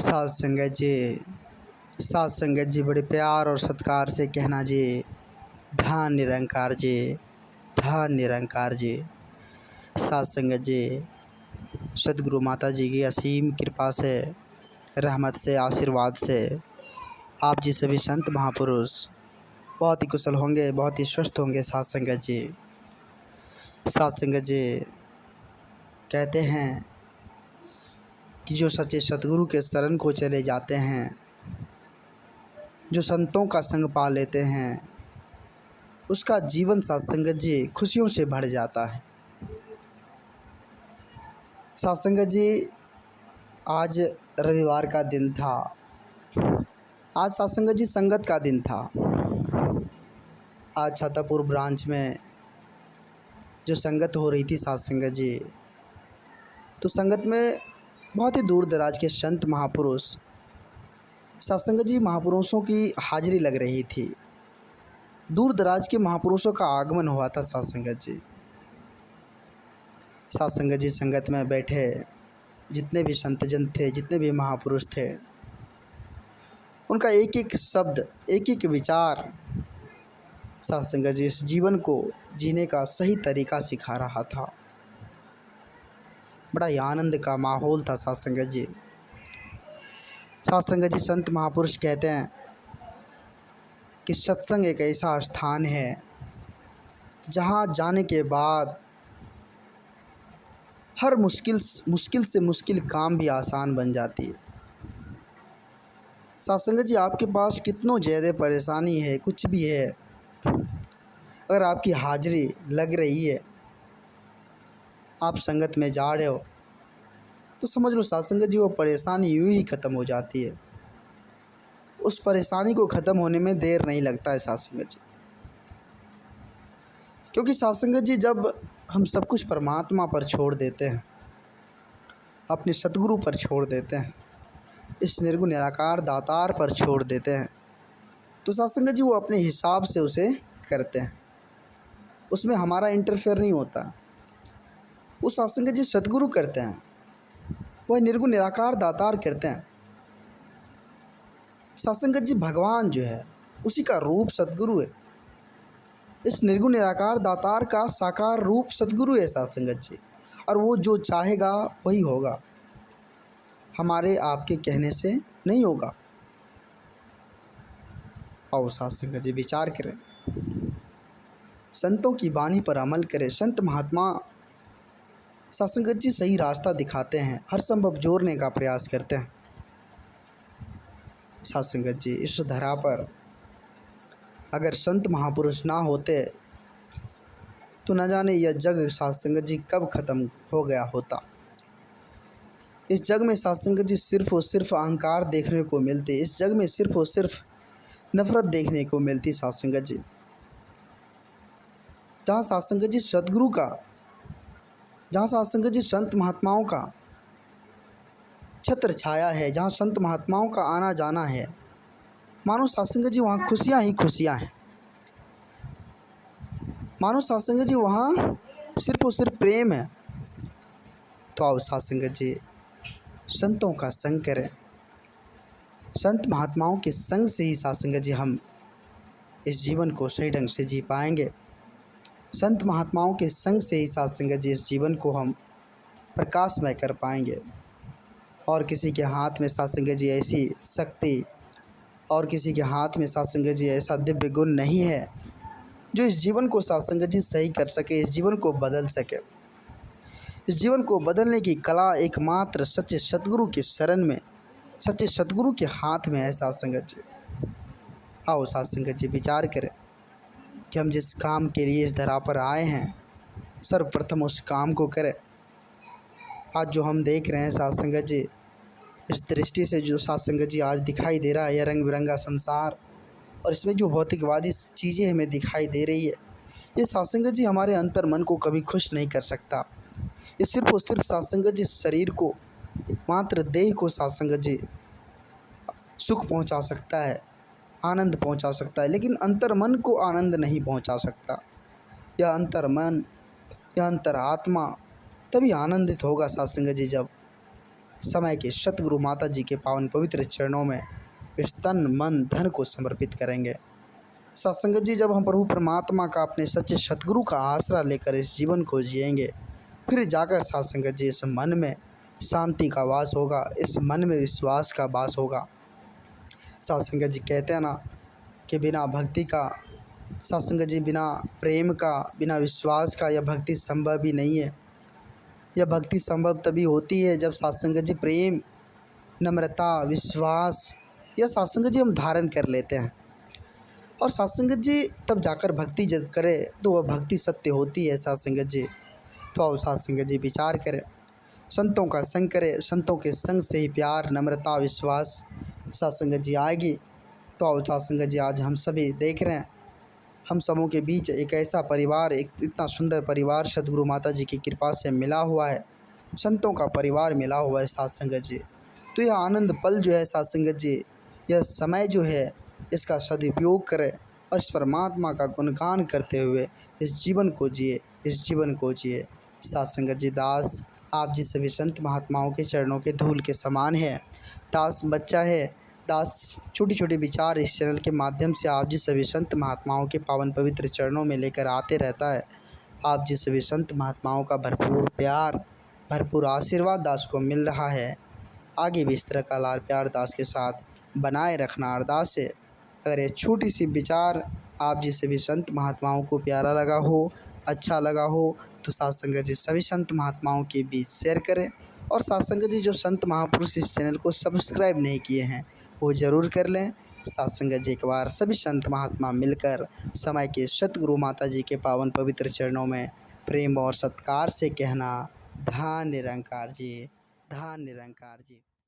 साथ संगत जी, साथ संगत जी बड़े प्यार और सत्कार से कहना जी, ध्यान निरंकार जी, ध्यान निरंकार जी। साथ संगत जी, सदगुरु माता जी की असीम कृपा से, रहमत से, आशीर्वाद से आप जी सभी संत महापुरुष बहुत ही कुशल होंगे, बहुत ही स्वस्थ होंगे। साथ संगत जी, साथ संगत जी कहते हैं कि जो सच्चे सतगुरु के शरण को चले जाते हैं, जो संतों का संग पा लेते हैं, उसका जीवन साथ संगत जी खुशियों से भर जाता है। साथ संगत जी, आज रविवार का दिन था। आज साथ संगत जी संगत का दिन था। आज छातापुर ब्रांच में जो संगत हो रही थी साथ संगत जी, तो संगत में बहुत ही दूर दराज के संत महापुरुष, साथ संगत जी महापुरुषों की हाजिरी लग रही थी। दूर दराज के महापुरुषों का आगमन हुआ था। साथ संगत जी, साथ संगत जी संगत में बैठे जितने भी संतजन थे, जितने भी महापुरुष थे, उनका एक एक शब्द, एक एक विचार साथ संगत जी इस जीवन को जीने का सही तरीका सिखा रहा था। बड़ा ही आनंद का माहौल था। साथ संगत जी, साथ संगत जी संत महापुरुष कहते हैं कि सत्संग एक ऐसा स्थान है जहाँ जाने के बाद हर मुश्किल से मुश्किल काम भी आसान बन जाती है। साथ संगत जी, आपके पास कितनों ज़्यादा परेशानी है, कुछ भी है, अगर आपकी हाजिरी लग रही है, आप संगत में जा रहे हो, तो समझ लो साथ संगत जी वो परेशानी यूँ ही ख़त्म हो जाती है। उस परेशानी को ख़त्म होने में देर नहीं लगता है साथ संगत जी, क्योंकि साथ संगत जी जब हम सब कुछ परमात्मा पर छोड़ देते हैं, अपने सतगुरु पर छोड़ देते हैं, इस निर्गुण निराकार दातार पर छोड़ देते हैं, तो साथ संगत जी वो अपने हिसाब से उसे करते हैं। उसमें हमारा इंटरफेयर नहीं होता। वो साथ संगत जी सतगुरु करते हैं, वह निर्गुण निराकार दातार करते हैं। साथ संगत जी भगवान जो है उसी का रूप सतगुरु है। इस निर्गुण निराकार दातार का साकार रूप सतगुरु है साथ संगत जी, और वो जो चाहेगा वही होगा, हमारे आपके कहने से नहीं होगा। और साथ संगत जी विचार करें, संतों की वाणी पर अमल करें। संत महात्मा साथ संगत जी सही रास्ता दिखाते हैं, हर संभव जोड़ने का प्रयास करते हैं। साथ संगत जी, इस धरा पर अगर संत महापुरुष ना होते तो न जाने यह जग साथ संगत जी कब ख़त्म हो गया होता। इस जग में साथ संगत जी सिर्फ और सिर्फ अहंकार देखने को मिलते, इस जग में सिर्फ और सिर्फ नफरत देखने को मिलती। साथ संगत जी, जहाँ साथ संगत जी सतगुरु का, जहाँ साथ संगत जी संत महात्माओं का छत्र छाया है, जहाँ संत महात्माओं का आना जाना है, मानो साथ संगत जी वहाँ खुशियाँ ही खुशियाँ हैं। मानो साथ संगत जी वहाँ सिर्फ और सिर्फ प्रेम है। तो आओ साथ संगत जी संतों का संग करें। संत महात्माओं के संग से ही साथ संगत जी हम इस जीवन को सही ढंग से जी पाएंगे। संत महात्माओं के संग से ही साथ संगत जी इस जीवन को हम प्रकाशमय कर पाएंगे। और किसी के हाथ में साथ संगत जी ऐसी शक्ति, और किसी के हाथ में साथ संगत जी ऐसा दिव्य गुण नहीं है जो इस जीवन को साथ संगत जी सही कर सके, इस जीवन को बदल सके। इस जीवन को बदलने की कला एकमात्र सच्चे सतगुरु के शरण में, सच्चे सतगुरु के हाथ में है। साथ संगत जी, आओ साथ संगत जी विचार करें कि हम जिस काम के लिए इस धरा पर आए हैं, सर्वप्रथम उस काम को करें। आज जो हम देख रहे हैं साथ संगत जी, इस दृष्टि से जो साथ संगत जी आज दिखाई दे रहा है, यह रंग बिरंगा संसार, और इसमें जो भौतिकवादी चीज़ें हमें दिखाई दे रही है, ये साथ संगत जी हमारे अंतर मन को कभी खुश नहीं कर सकता। ये सिर्फ और सिर्फ साथ संगत जी शरीर को, मात्र देह को साथ संगत जी सुख पहुंचा सकता है, आनंद पहुंचा सकता है, लेकिन अंतर मन को आनंद नहीं पहुंचा सकता। यह अंतर मन, यह अंतर आत्मा तभी आनंदित होगा साथ संगत जी, जब समय के सतगुरु माता जी के पावन पवित्र चरणों में इस तन मन धन को समर्पित करेंगे। सत्संगत जी, जब हम प्रभु परमात्मा का अपने सच्चे सतगुरु का आसरा लेकर इस जीवन को जिएंगे, फिर जाकर सत्संगत जी इस मन में शांति का वास होगा, इस मन में विश्वास का वास होगा। सत्संगत जी कहते हैं ना कि बिना भक्ति का, सत्संगत जी बिना प्रेम का, बिना विश्वास का यह भक्ति संभव ही नहीं है। यह भक्ति संभव तभी होती है जब सत्संगत जी प्रेम, नम्रता, विश्वास, यह सत्संगत जी हम धारण कर लेते हैं। और सत्संगत जी तब जाकर भक्ति जब करे तो वह भक्ति सत्य होती है। सत्संगत जी तो आओ सत्संगत जी विचार करें, संतों का संग करें, संतों के संग से ही प्यार, नम्रता, विश्वास सत्संगत जी आएगी। तो आओ सत्संगत जी, आज हम सभी देख रहे हैं, हम सबों के बीच एक ऐसा परिवार, एक इतना सुंदर परिवार सतगुरु माता जी की कृपा से मिला हुआ है, संतों का परिवार मिला हुआ है सत्संगत जी। तो यह आनंद पल जो है सत्संगत जी, यह समय जो है इसका सदुपयोग करें और इस परमात्मा का गुणगान करते हुए इस जीवन को जिए, इस जीवन को जिए। सत्संगत जी, दास आप जी सभी संत महात्माओं के चरणों के धूल के समान है। दास बच्चा है, दास छोटी छोटी विचार इस चैनल के माध्यम से आप जी सभी संत महात्माओं के पावन पवित्र चरणों में लेकर आते रहता है। आप जी सभी संत महात्माओं का भरपूर प्यार, भरपूर आशीर्वाद दास को मिल रहा है। आगे भी इस तरह का लाड़ प्यार दास के साथ बनाए रखना अरदास है। अगर ये छोटी सी विचार आप जी सभी संत महात्माओं को प्यारा लगा हो, अच्छा लगा हो, तो सत्संगत जी सभी संत महात्माओं के बीच शेयर करें। और सत्संगत जी जो संत महापुरुष इस चैनल को सब्सक्राइब नहीं किए हैं वो ज़रूर कर लें। सत्संगत जी एक बार सभी संत महात्मा मिलकर समय के सतगुरु माता जी के पावन पवित्र चरणों में प्रेम और सत्कार से कहना, धन निरंकार जी, धन निरंकार जी।